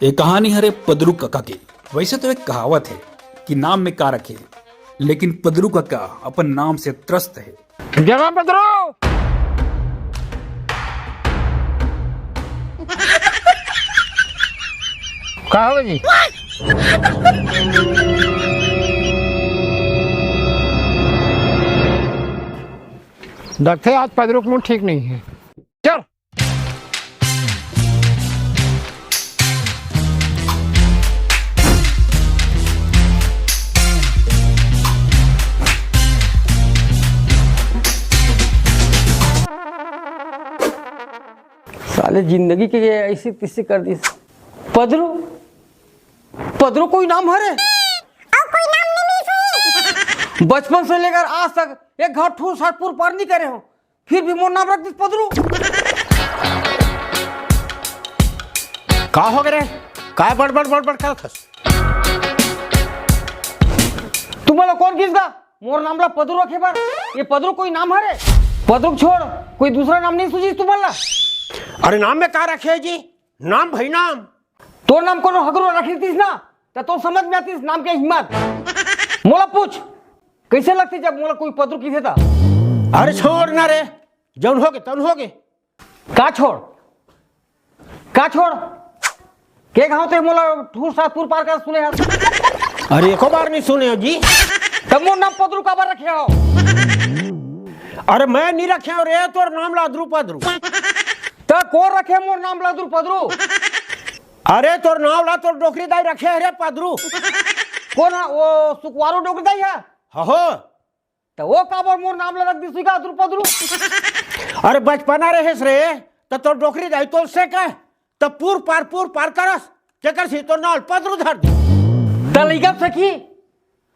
ये कहानी हरे पदरू काका की। वैसे तो एक कहावत है कि नाम में का रखे, लेकिन पदरू काका अपन नाम से त्रस्त है। जमा पदरू कहा हो जी? लगते आज पदरू का मूड ठीक नहीं है। चल साले जिंदगी के लिए ऐसी तिस्सी कर दी। पदरू पदरू कोई नाम है रे? कोई नाम नहीं। बचपन से लेकर आज तक एक घर ठूस हटपुर पार नहीं करे हो, फिर भी मोर नाम रख दी पदरू। का हो गए? काय बड़ कर खस? तुम्हारा कौन किसका मोर नाम ला पदरू रखे बार? ये पदरू कोई नाम है रे? पदरू छोड़ कोई दूसरा नाम नहीं सूझी तुम्हारा? अरे नाम में का रखे जी? नाम भाई नाम तो नाम को हगरो रखी थी ना, तो समझ में आती इस नाम के हिम्मत। मोला पूछ कैसे लगती जब मोला कोई पदरू किसे था? अरे छोड़ ना रे, जौन होगे तौन होगे। का छोड़ के गाँव ते मोला ठूर सातपुर पार कर सुने यार। अरे एको बार नहीं सुने हो जी। तब मोर नाम पदरू का बार रखे हो? अरे मैं नहीं रखे हो रे, तोर नाम लादरू पदरू। तो को रखे मोर नाम लादरू पदरू? अरे तोर नाम ला तोर डोकरी दाई रखे है रे पदरू। कौन है वो? सुकवारो डोकरी दाई है? हो तो वो काबर मोर नाम ला रख दी सुई का अदरू पदरू? अरे बचपना रहे रे तो तोर डोकरी दाई तो से कह तो पूर पार करस के कर सी तो नाल पदरू धर दी। त लइका सखी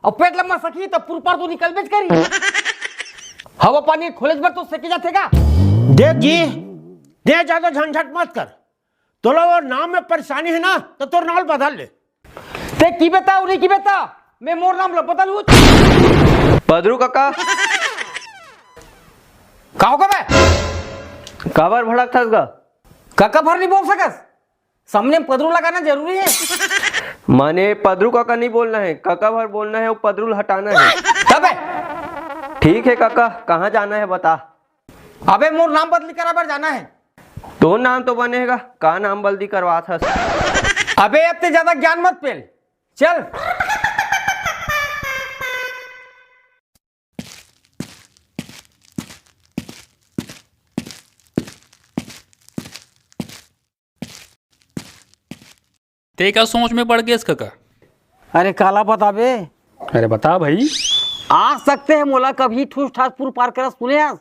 और पेट लम्बा सखी तो पूर पार तो निकल बेच करी। हवा पानी खोलेज भर तो सकी जाते का? देख जी, दे ज्यादा झंझट मत कर। तो लो नाम में परेशानी है ना तो तोर नाल बदल ले। ते की बता उन्हीं की बता, मैं मोर नाम ला बदलू। पदरू काका काहो का बे? काबर भड़क था गा? काका भर नहीं बोल सकस, सामने पदरू लगाना जरूरी है। माने पदरू काका नहीं बोलना है, काका भर बोलना है, वो पदरू हटाना है। तब ठीक है काका, कहाँ जाना है बता। अबे मोर नाम बदली करा बार जाना है। तो नाम तो बनेगा, कहाँ नाम बदली करवा था? अबे अब ते ज्यादा ज्ञान मत पेल, चल। ते क्या सोच में पड़ गया इस काका? अरे काला बता बे। अरे बता भाई। आ सकते हैं मोला कभी ठूस ठास पुर पार कर सुने आज?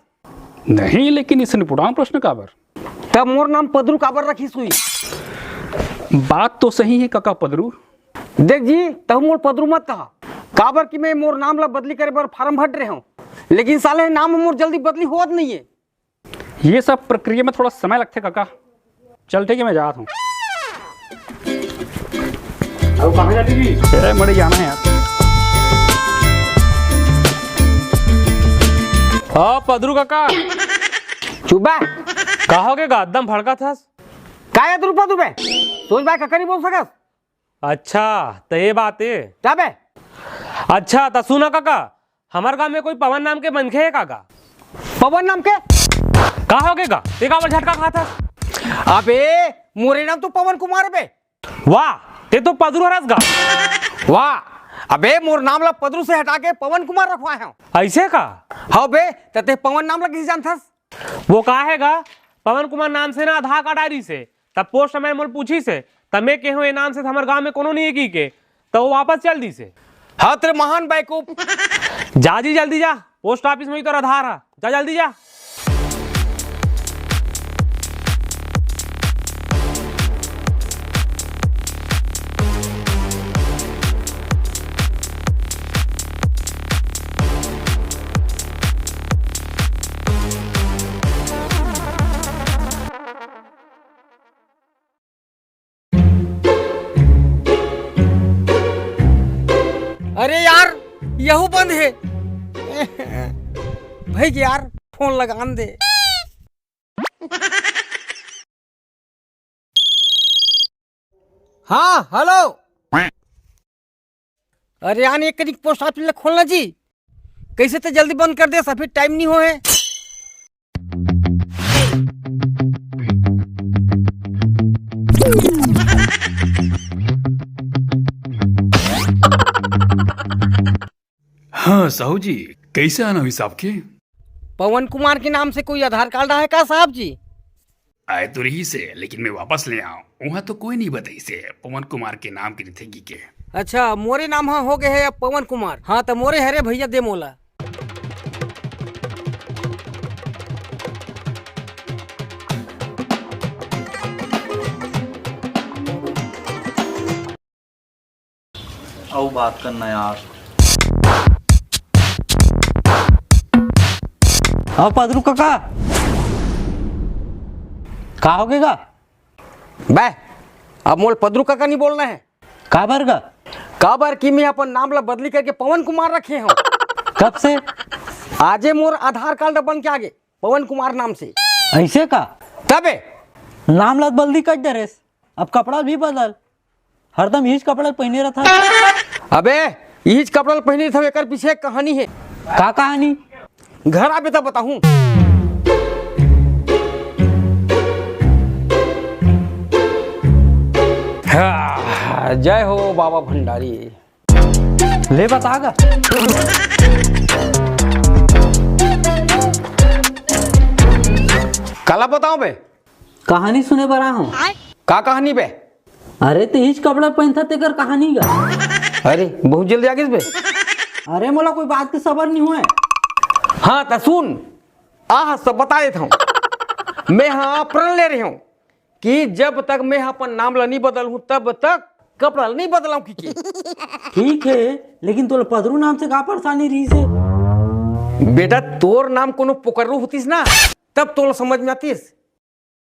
नहीं, लेकिन इसने पुराना प्रश्न काबर? तब मोर नाम पदरू काबर रखी सुई? बात तो सही है काका पदरू। देख जी, तब मोर पदरू मत कहा काबर कि मैं मोर नाम ला बदली करे बार फार्म भर रहे हूँ, लेकिन साले नाम मोर जल्दी बदली होत नहीं है। ये सब प्रक्रिया में थोड़ा समय लगता है काका। चल ठीक है, मैं जाता हूँ। मरे जाना है यार। हाँ पदरू काका चुबा कहोगे गा एकदम भड़का था? काय अदरू पदरू बे? सोच भाई काका नहीं बोल सकस। अच्छा तो ये बात है। क्या बे? अच्छा तो सुना काका, हमारे गांव में कोई पवन नाम के मनखे है काका। पवन नाम के? कहोगे गा ते का झटका खा था? अबे मोरे नाम तो पवन कुमार बे। वाह, ते तो पदरू हरस गा। वाह, अबे मोर नाम ला पदरू से हटा के पवन कुमार रखवाए हूँ। ऐसे का? हाँ बे, ते पवन नाम ला किसी जानथस? वो कहेगा पवन कुमार नाम से ना आधार कार्ड आरी से, तब पोस्ट समय मोल पूछी से तब मैं के ये नाम से हमारे गांव में कोनो नहीं है के तो वो वापस चल दी से। हाँ तेरे महान बैकूफ। जा जी जल्दी जा, पोस्ट ऑफिस में ही तो आधार है, जा जल्दी जा। अरे यार यहू बंद है। भाई यार फोन लगान दे। हाँ हेलो। अरे यार एक करीब पोस्ट ऑफिस खोलना जी, कैसे तो जल्दी बंद कर दे, फिर टाइम नहीं हो है। हाँ साहू जी, कैसे आना हुई साहब के? पवन कुमार के नाम से कोई आधार कार्ड है का साहब जी? आए तो रही से, लेकिन मैं वापस ले आऊं वहां तो कोई नहीं बताई से पवन कुमार के नाम की थे के। अच्छा मोरे नाम हाँ हो गए है अब पवन कुमार। हाँ तो मोरे हरे भैया दे मोला। आओ बात करना यार। हाँ पदरू काका का हो गएगा बे? अब मोल पदरू काका नहीं बोलना है। काबर का? काबर की मैं अपन नाम ला बदली करके पवन कुमार रखे हूँ। कब से? आजे मोर आधार कार्ड बन के आगे पवन कुमार नाम से। ऐसे का? तबे नाम लत बल्दी कर दे रेस, अब कपड़ा भी बदल, हरदम यही कपड़ा पहने रहता। अबे यही कपड़ा पहने था, एक पीछे एक कहानी है। का कहानी? घर आबे तो बताऊं। जय हो बाबा भंडारी। ले बतागा। काला बताओ बे? कहानी सुने बरा हूँ। का कहानी बे? अरे तो हिच कपड़ा पहनता तेकर कहानी का। अरे बहुत जल्दी आगे बे। अरे मोला कोई बात के सबर नहीं हुए। हाँ तो सुन, आह सब बता देता हूँ। मैं हाँ प्रण ले रही हूँ कि जब तक मैं अपन नाम ला नहीं बदल हूँ तब तक कपड़ा नहीं बदलाऊं की। ठीक है, लेकिन तो पदरू नाम से का परेशानी रही से? बेटा तोर नाम कोनो पुकरू होतीस ना, तब तो समझ में आतीस।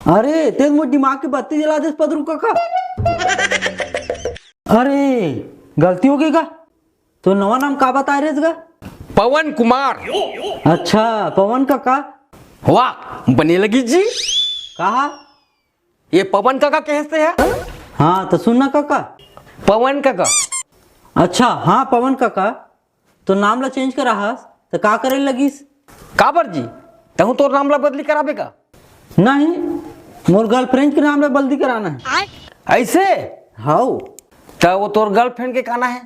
अरे तेज मोर दिमाग की बत्ती जला दे पदरू काका। अरे गलती हो गई का? तो नवा नाम का बता रहे गा? पवन कुमार। अच्छा पवन काका। वाह बने लगी जी। कहा? ये पवन काका कहते हैं। हाँ तो सुनना काका। पवन काका। अच्छा हाँ पवन काका, तो नाम ला चेंज करा हास तो का करे लगिस? काबर जी तहु तोर नाम ला बदली कराबे का? नहीं, मोर गर्लफ्रेंड के नाम ला बदली कराना है। ऐसे? हाउ तो वो तोर गर्लफ्रेंड के काना है?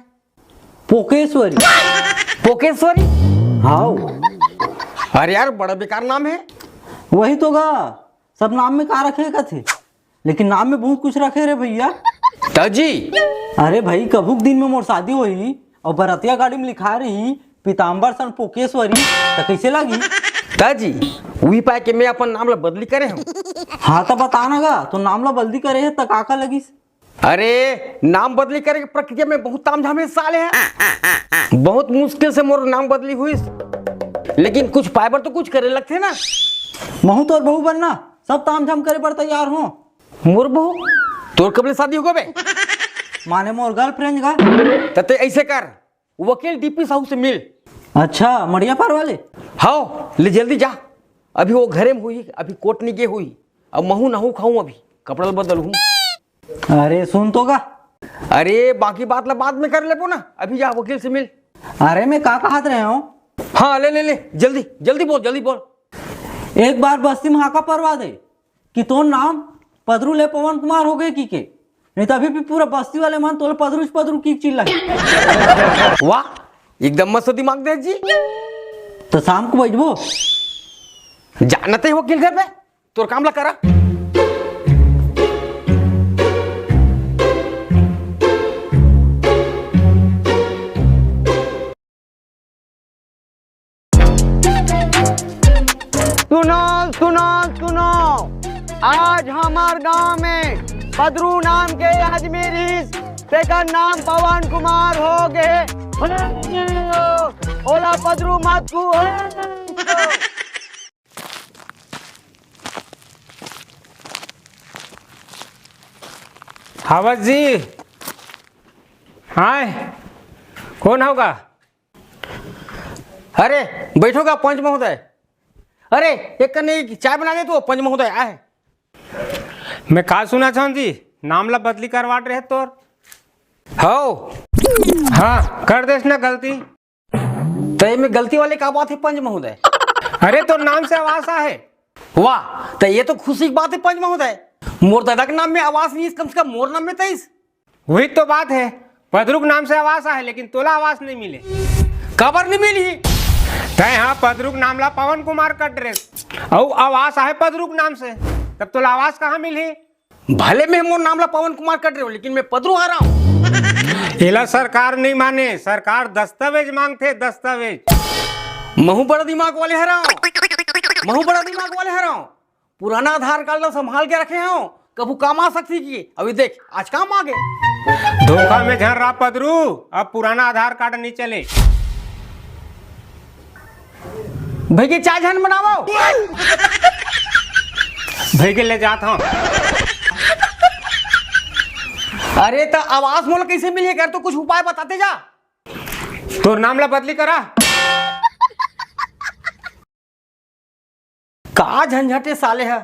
पोकेश्वरी। पोकेश्वरी? हाउ अरे यार बड़ा बेकार नाम है। वही तो गा, सब नाम में का रखे का थे, लेकिन नाम में बहुत कुछ रखे रे भैया। तो जी अरे भाई कभुक दिन में मोर शादी हुई और बरतिया गाड़ी में लिखा रही पीताम्बर सन पोकेश्वरी, तो कैसे लगी? तो जी वही पाए के मैं अपन नाम ला बदली करे हूँ। हाँ तो बताना गा, तो नाम ला बदली करे है तो काका लगिस? अरे नाम बदली करे की प्रक्रिया में बहुत तामझाम साले हैं। बहुत मुश्किल से मोर नाम बदली हुई, लेकिन कुछ पाइबर तो कुछ करे लगते ना। महू तोर बहू बनना, सब ताम झाम करे पर तैयार हो। मोर बहू? तोर कब ले शादी होगा बे? माने मोर गर्लफ्रेंड का। तते ऐसे कर, वकील डीपी साहू से मिल। अच्छा मड़िया पार वाले? हाँ ले जल्दी जा, अभी वो घरे में हुई, अभी कोर्ट नहीं गए हुई। अब महू नहू खाऊं, अभी कपड़ा बदल हूँ। अरे सुन तो गा। अरे बाकी बात ला बाद में कर ले ना, अभी जा वकील से मिल। अरे मैं का कहत रहे हूँ? हाँ ले ले ले जल्दी जल्दी बोल, जल्दी बोल। एक बार बस्ती में हाका परवा दे कि तो नाम पदरू ले पवन कुमार हो गए की के, नहीं तो अभी भी पूरा बस्ती वाले मान तो पदरू पदरू की चिल्ला। वाह एकदम मस्त दिमाग दे जी। तो शाम को बैठबो? जानते हो वकील घर पे तोर काम ला करा। सुनो सुनो सुनो, आज हमार गांव में पदरू नाम के अजमेरी तेकर नाम पवन कुमार हो गए। ओला पदरू मत को। हावत जी। हाय कौन होगा? अरे बैठोगा पंच महोदय। अरे एक कन्ने चाय बना दे तो पंच महोदय आए। मैं का सुना चाहूँ जी? नाम ला बदली करवाट रहे तोर। हो हाँ कर देस ना गलती। तय में गलती वाले का बात है पंच महोदय? अरे तो नाम से आवास है। वाह, तो ये तो खुशी की बात है पंच महोदय। मोर दादा के नाम में आवास नहीं, कम से कम मोर नाम में 23। वही तो बात है, पदरुक नाम से आवास है लेकिन तोला आवास नहीं मिले। खबर नहीं मिली। तय हाँ पदरुक नाम ला पवन कुमार का ड्रेस और आवास है पदरुक नाम से, तब तोला आवास कहाँ मिली? भले में मोर नाम ला पवन कुमार कट रहे हो, लेकिन मैं पदरू आ रहा हूँ। इला सरकार नहीं माने, सरकार दस्तावेज मांगते दस्तावेज। महू बड़ा दिमाग वाले है रहा हूँ, महू बड़ा दिमाग वाले है रहा हूँ। पुराना आधार कार्ड ला संभाल के रखे हूँ, कबू काम आ सकती की। अभी देख आज काम आ गए। धोखा में झर रहा पदरू, अब पुराना आधार कार्ड नहीं चले। भाई के चाय झन बनाओ। भाई के ले जाता हूँ। अरे तो आवास मोल कैसे मिले कर, तो कुछ उपाय बताते जा। तोर नाम ला बदली करा। का झंझटे साले है।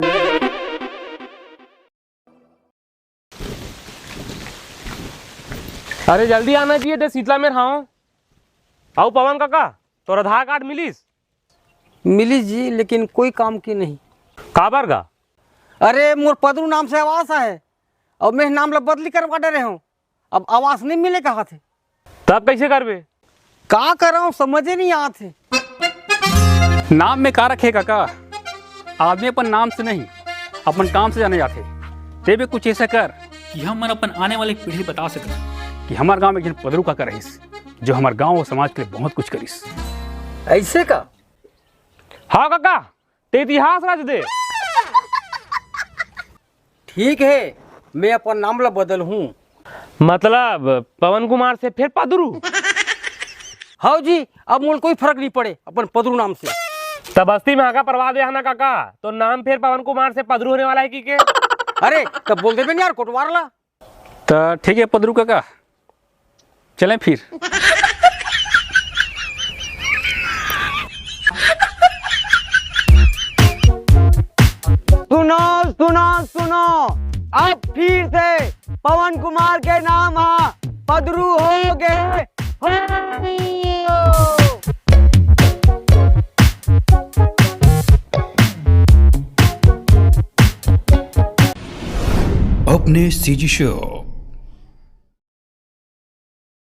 अरे जल्दी आना चाहिए थे, शीतला में रहा। आओ पवन काका, तोर आधार कार्ड मिलीस? मिली जी, लेकिन कोई काम की नहीं। काबर का? अरे मोर पदरू नाम से आवास है और मैं नाम ला बदली करवा डे रहे हूँ। अब आवास नहीं मिले कहा थे, तब कैसे करबे? का कर रहा हूँ समझे नहीं आते। नाम में का रखे काका, आदमी अपन नाम से नहीं अपन काम से जाने जाते। ते भी कुछ ऐसा कर कि हम अपन आने वाली पीढ़ी बता सकें कि हमारे गांव में एक पदरू काका रहीस, जो हमारे गांव और समाज के लिए बहुत कुछ करीस। ऐसे का? हाँ काका, ते इतिहास रच दे। ठीक है, मैं अपन नाम ला बदल हूँ। मतलब पवन कुमार से फिर पदरू? हाँ जी, अब मोल कोई फर्क नहीं पड़े अपन पदरू नाम से। तब बस्ती में आगा परवा दे ना काका, तो नाम फिर पवन कुमार से पदरू होने वाला है की के? अरे तब बोल दे यार, कोटवार ला। तो ठीक है पदरू काका, चलें फिर। सुनो सुनो सुनो, अब फिर से पवन कुमार के नाम पदरू हो गए। अपने सीजी शो